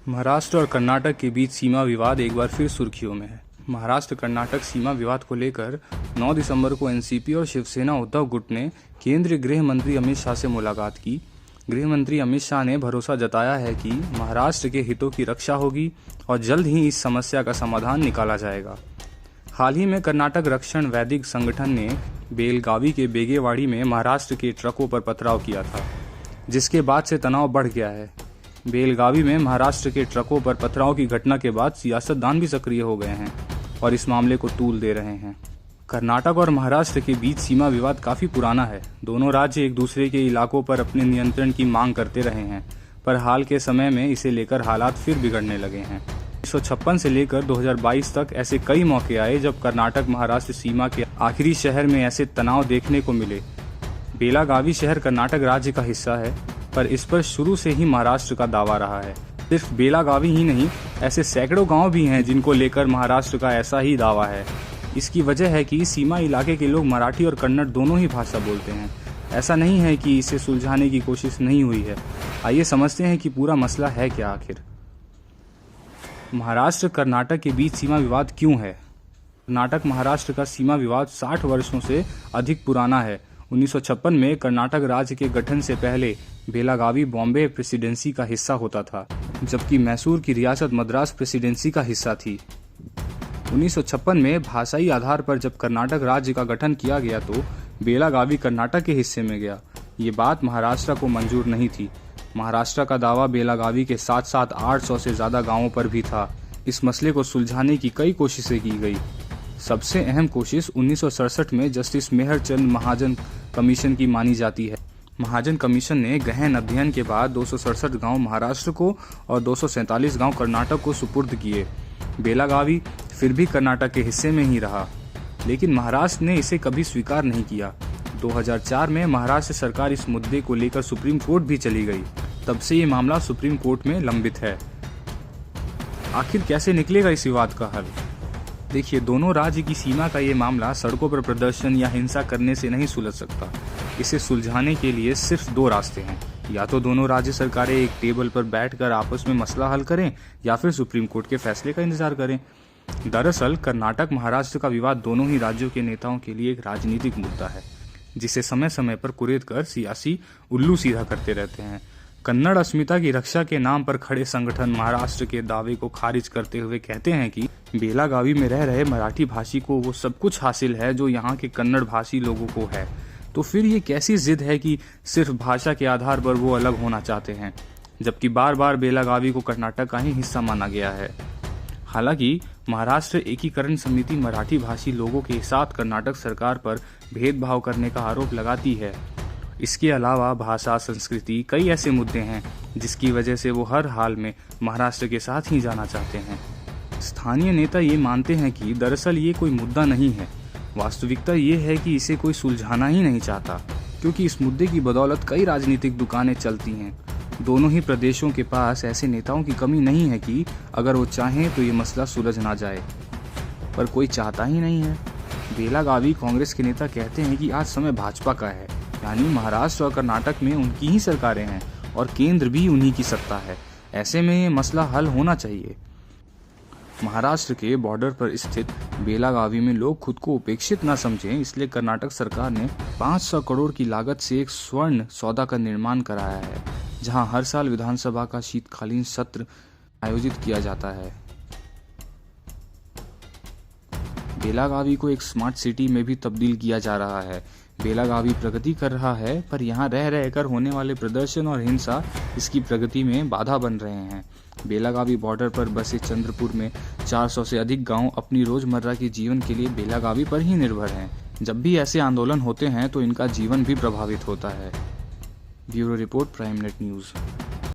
महाराष्ट्र और कर्नाटक के बीच सीमा विवाद एक बार फिर सुर्खियों में है। महाराष्ट्र कर्नाटक सीमा विवाद को लेकर 9 दिसंबर को एनसीपी और शिवसेना उद्धव गुट ने केंद्रीय गृह मंत्री अमित शाह से मुलाकात की। गृह मंत्री अमित शाह ने भरोसा जताया है कि महाराष्ट्र के हितों की रक्षा होगी और जल्द ही इस समस्या का समाधान निकाला जाएगा। हाल ही में कर्नाटक रक्षण वैदिक संगठन ने बेलगावी के बेगेवाड़ी में महाराष्ट्र के ट्रकों पर पथराव किया था, जिसके बाद से तनाव बढ़ गया है। बेलगावी में महाराष्ट्र के ट्रकों पर पथराव की घटना के बाद सियासतदान भी सक्रिय हो गए हैं और इस मामले को तूल दे रहे हैं। कर्नाटक और महाराष्ट्र के बीच सीमा विवाद काफी पुराना है। दोनों राज्य एक दूसरे के इलाकों पर अपने नियंत्रण की मांग करते रहे हैं, पर हाल के समय में इसे लेकर हालात फिर बिगड़ने लगे हैं। 1956 से लेकर 2022 तक ऐसे कई मौके आए जब कर्नाटक महाराष्ट्र सीमा के आखिरी शहर में ऐसे तनाव देखने को मिले। बेलागावी शहर कर्नाटक राज्य का हिस्सा है, पर इस पर शुरू से ही महाराष्ट्र का दावा रहा है। सिर्फ बेलागावी ही नहीं, ऐसे सैकड़ों गांव भी हैं जिनको लेकर महाराष्ट्र का ऐसा ही दावा है। इसकी वजह है कि सीमा इलाके के लोग मराठी और कन्नड़ दोनों ही भाषा बोलते हैं। ऐसा नहीं है कि इसे सुलझाने की कोशिश नहीं हुई है। आइए समझते हैं कि पूरा मसला है क्या आखिर। महाराष्ट्र कर्नाटक के बीच सीमा विवाद क्यों है? कर्नाटक महाराष्ट्र का सीमा विवाद 60 वर्षों से अधिक पुराना है। 1956 में कर्नाटक राज्य के गठन से पहले बेलागावी बॉम्बे प्रेसिडेंसी का हिस्सा होता था, जबकि मैसूर की रियासत मद्रास प्रेसिडेंसी का हिस्सा थी। 1956 में भाषाई आधार पर जब कर्नाटक राज्य का गठन किया गया तो बेलागावी कर्नाटक के हिस्से में गया। ये बात महाराष्ट्र को मंजूर नहीं थी। महाराष्ट्र का दावा बेलागावी के साथ साथ 800 से ज्यादा गांवों पर भी था। इस मसले को सुलझाने की कई कोशिशें की गई। सबसे अहम कोशिश 1967 में जस्टिस मेहरचंद महाजन कमीशन की मानी जाती है। महाजन कमीशन ने गहन अध्ययन के बाद 267 गांव महाराष्ट्र को और 247 गांव कर्नाटक को सुपुर्द किए। बेलागावी फिर भी कर्नाटक के हिस्से में ही रहा, लेकिन महाराष्ट्र ने इसे कभी स्वीकार नहीं किया। 2004 में महाराष्ट्र सरकार इस मुद्दे को लेकर सुप्रीम कोर्ट भी चली गई। तब से ये मामला सुप्रीम कोर्ट में लंबित है। आखिर कैसे निकलेगा इस विवाद का हल? देखिए, दोनों राज्य की सीमा का ये मामला सड़कों पर प्रदर्शन या हिंसा करने से नहीं सुलझ सकता। इसे सुलझाने के लिए सिर्फ 2 रास्ते हैं। या तो दोनों राज्य सरकारें एक टेबल पर बैठकर आपस में मसला हल करें या फिर सुप्रीम कोर्ट के फैसले का इंतजार करें। दरअसल कर्नाटक महाराष्ट्र का विवाद दोनों ही राज्यों के नेताओं के लिए एक राजनीतिक मुद्दा है, जिसे समय समय पर कुरेद कर सियासी उल्लू सीधा करते रहते हैं। कन्नड़ अस्मिता की रक्षा के नाम पर खड़े संगठन महाराष्ट्र के दावे को खारिज करते हुए कहते हैं कि बेलागावी में रह रहे मराठी भाषी को वो सब कुछ हासिल है जो यहाँ के कन्नड़ भाषी लोगों को है। तो फिर ये कैसी जिद है कि सिर्फ भाषा के आधार पर वो अलग होना चाहते हैं, जबकि बार बार बेलागावी को कर्नाटक का ही हिस्सा माना गया है। हालांकि महाराष्ट्र एकीकरण समिति मराठी भाषी लोगों के साथ कर्नाटक सरकार पर भेदभाव करने का आरोप लगाती है। इसके अलावा भाषा, संस्कृति, कई ऐसे मुद्दे हैं जिसकी वजह से वो हर हाल में महाराष्ट्र के साथ ही जाना चाहते हैं। स्थानीय नेता ये मानते हैं कि दरअसल ये कोई मुद्दा नहीं है। वास्तविकता ये है कि इसे कोई सुलझाना ही नहीं चाहता, क्योंकि इस मुद्दे की बदौलत कई राजनीतिक दुकानें चलती हैं। दोनों ही प्रदेशों के पास ऐसे नेताओं की कमी नहीं है कि अगर वो चाहें तो ये मसला सुलझ ना जाए, पर कोई चाहता ही नहीं है। बेलागावी कांग्रेस के नेता कहते हैं कि आज समय भाजपा का है, यानी महाराष्ट्र और कर्नाटक में उनकी ही सरकारें हैं और केंद्र भी उन्हीं की सत्ता है। ऐसे में ये मसला हल होना चाहिए। महाराष्ट्र के बॉर्डर पर स्थित बेलागावी में लोग खुद को उपेक्षित न समझें, इसलिए कर्नाटक सरकार ने 500 करोड़ की लागत से एक स्वर्ण सौदा का निर्माण कराया है, जहां हर साल विधानसभा का शीतकालीन सत्र आयोजित किया जाता है। बेलागावी को एक स्मार्ट सिटी में भी तब्दील किया जा रहा है। बेलागावी प्रगति कर रहा है, पर यहाँ रह रहकर होने वाले प्रदर्शन और हिंसा इसकी प्रगति में बाधा बन रहे हैं। बेलागावी बॉर्डर पर बसे चंद्रपुर में 400 से अधिक गांव अपनी रोजमर्रा के जीवन के लिए बेलागावी पर ही निर्भर हैं। जब भी ऐसे आंदोलन होते हैं तो इनका जीवन भी प्रभावित होता है। Bureau report, prime net news.